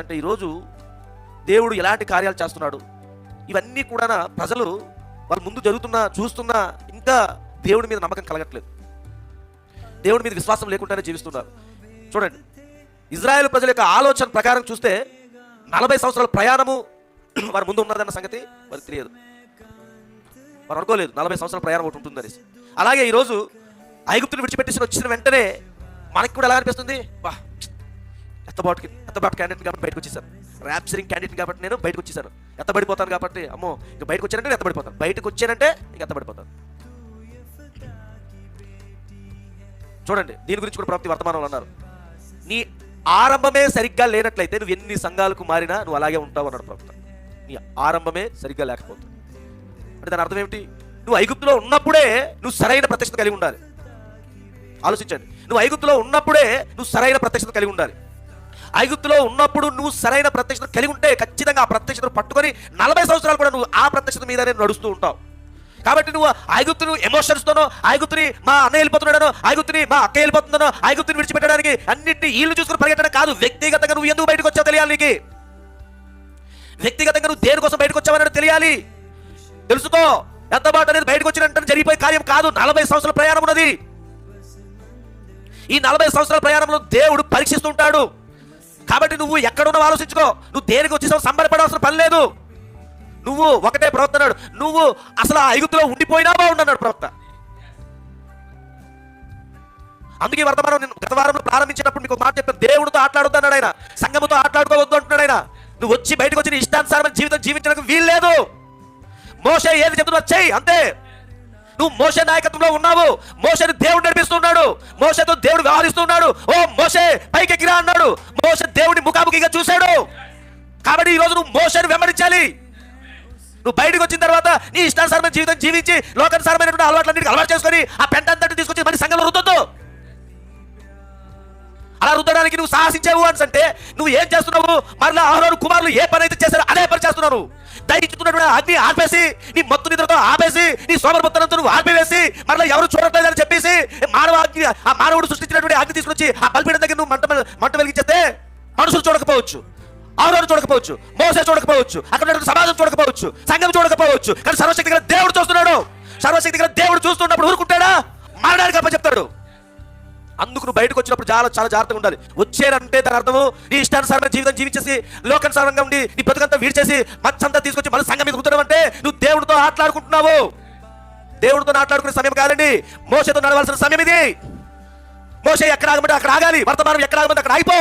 అంటే ఈరోజు దేవుడు ఎలాంటి కార్యాలు చేస్తున్నాడు, ఇవన్నీ కూడా ప్రజలు వాళ్ళ ముందు జరుగుతున్నా చూస్తున్నా ఇంకా దేవుడి మీద నమ్మకం కలగట్లేదు, దేవుడి మీద విశ్వాసం లేకుండానే జీవిస్తున్నారు. చూడండి, ఇజ్రాయెల్ ప్రజల యొక్క ఆలోచన ప్రకారం చూస్తే 40 సంవత్సరాల ప్రయాణము వారి ముందు ఉన్నదన్న సంగతి వారికి తెలియదు. వారు అనుకోలేదు 40 సంవత్సరాల ప్రయాణం ఒకటి ఉంటుందని. అలాగే ఈరోజు ఐగుప్తుని విడిచిపెట్టేసి వచ్చిన వెంటనే మనకి కూడా ఎలా అనిపిస్తుంది, వా ఎత్తబాటు క్యాండిడేట్ కాబట్టి బయటకు వచ్చేసాను, ర్యాప్చరింగ్ క్యాండిడేట్ కాబట్టి నేను బయటకు వచ్చేసాను, ఎత్తబడిపోతాను కాబట్టి అమ్మో ఇక బయటకు వచ్చానంటే ఎత్తబడిపోతాను, బయటకు వచ్చానంటే ఇక ఎత్తబడిపోతాను. చూడండి, దీని గురించి కూడా ప్రవక్త వర్తమానంలో అన్నారు, నీ ఆరంభమే సరిగ్గా లేనట్లయితే నువ్వు ఎన్ని సంఘాలకు మారినా నువ్వు అలాగే ఉంటావు అన్నాడు ప్రవక్త. నీ ఆరంభమే సరిగ్గా లేకపోతుంది అంటే దాని అర్థం ఏమిటి? నువ్వు ఐగుప్తులో ఉన్నప్పుడే నువ్వు సరైన ప్రత్యక్షత కలిగి ఉండాలి. ఆలోచించండి, నువ్వు ఐగుప్తులో ఉన్నప్పుడే నువ్వు సరైన ప్రత్యక్షత కలిగి ఉండాలి. ఐగుప్తులో ఉన్నప్పుడు నువ్వు సరైన ప్రత్యక్షత కలిగి ఉంటే ఖచ్చితంగా ఆ ప్రత్యక్షతను పట్టుకొని 40 సంవత్సరాలు కూడా నువ్వు ఆ ప్రత్యక్షత మీదనే నడుస్తూ ఉంటావు. కాబట్టి నువ్వు ఐగుప్తును ఎమోషన్స్తోనో, ఐగుప్తుని మా అన్న వెళ్ళిపోతున్నాడనో, ఐగుప్తుని మా అక్క వెళ్ళిపోతుందనో, ఐగుప్తుని విడిచిపెట్టడానికి అన్నింటినీ వీళ్ళు చూసుకుని పరిగెట్టడం కాదు. వ్యక్తిగతంగా నువ్వు ఎందుకు బయటకు వచ్చావు తెలియాలి. నీకు వ్యక్తిగతంగా నువ్వు దేనికోసం బయటకు వచ్చావని తెలియాలి. తెలుసుకో, ఎత్తబాటు అనేది బయటకు వచ్చినట్టు జరిగిపోయే కార్యం కాదు. 40 సంవత్సరాల ప్రయాణం ఉన్నది. ఈ 40 సంవత్సరాల ప్రయాణంలో దేవుడు పరీక్షిస్తుంటాడు. కాబట్టి నువ్వు ఎక్కడున్నావు ఆలోచించుకో. నువ్వు దేనికి వచ్చేసావు సంబరపడాల్సిన పని లేదు. నువ్వు ఒకటే ప్రవక్త అన్నాడు, నువ్వు అసలు ఆ ఐగుప్తులో ఉండిపోయినా బాగుండన్నాడు ప్రవక్త. అందుకే వర్తమానం గత వారంలో ప్రారంభించినప్పుడు నీకు ఒక మాట చెప్పాను, దేవుడితో ఆటలాడొద్దు అన్నాడు ఆయన, సంఘముతో ఆటలాడుకోవద్దు అంటున్నాడు ఆయన. నువ్వు వచ్చి బయటకు వచ్చి నీ ఇష్టానుసారమైన జీవితం జీవించడానికి వీల్లేదు. మోషే ఏది చెప్తున్నా చెయ్యి అంతే. నువ్వు మోషే నాయకత్వంలో ఉన్నావు, మోషేని దేవుడు నడిపిస్తున్నాడు, మోషేతో దేవుడు వ్యవహరిస్తున్నాడు. ఓ మోషే పైకెక్కిరా అన్నాడు, మోషే దేవుడి ముఖాముఖిగా చూశాడు. కాబట్టి ఈ రోజు నువ్వు మోషేని వెంబడించాలి. నువ్వు బయటకు వచ్చిన తర్వాత నీ ఇష్టానుసారమైన జీవితం జీవించి లోకానుసారమైనటువంటి అలవాట్లన్నిటికీ అలవాటు చేసుకొని ఆ పెంట అంతటి తీసుకొచ్చి మరి సంఘంలో రుద్దొద్దు. అలా రుద్దడానికి నువ్వు సాహసించావు అంటే నువ్వు ఏం చేస్తున్నావు? మరలా అహరోను కుమారులు ఏ పని అయితే చేశారో అదే పని చేస్తున్నావు. దహించుతున్నటువంటి అగ్ని ఆపేసి, నీ మత్తు నిద్రతో ఆపేసి, నీ సోమరిపోతనంతో నువ్వు ఆపివేసి, మరలా ఎవరు చూడట్లేదని చెప్పేసి ఆ మానవుడు సృష్టించినటువంటి అగ్ని తీసుకొచ్చి ఆ బలిపీఠం దగ్గర నువ్వు మంట వెలిగించేస్తే మనుషులు చూడకపోవచ్చు, అహరోను చూడకపోవచ్చు, మోసే చూడకపోవచ్చు, అక్కడ సమాజం చూడకపోవచ్చు, సంఘం చూడకపోవచ్చు, కానీ సర్వశక్తి గల దేవుడు చూస్తున్నాడు. సర్వశక్తి గల దేవుడు చూస్తున్నప్పుడు ఊరుకుంటాడా? మారడానికి అప్ప చెప్తాడు. అందుకు నువ్వు బయటకు వచ్చినప్పుడు చాలా చాలా జాగ్రత్తగా ఉండాలి. వచ్చారంటే దాని అర్థము నీ ఇష్టానుసారమైన జీవితం జీవించేసి లోకానుసారంగా ఉండి నీ బతుకంతా వీడ్చేసి మంచంతా తీసుకొచ్చి మళ్ళీ సంఘం మీద కూర్చోడం అంటే నువ్వు దేవుడితో ఆటలాడుకుంటున్నావు. దేవుడితో ఆటలాడుకునే సమయం కాదండి, మోసేతో నడవాల్సిన సమయం ఇది. మోసే ఎక్కడ ఆగమంటే అక్కడ ఆగాలి, వర్తమానం ఎక్కడ ఆగమంటే అక్కడ ఆగిపో.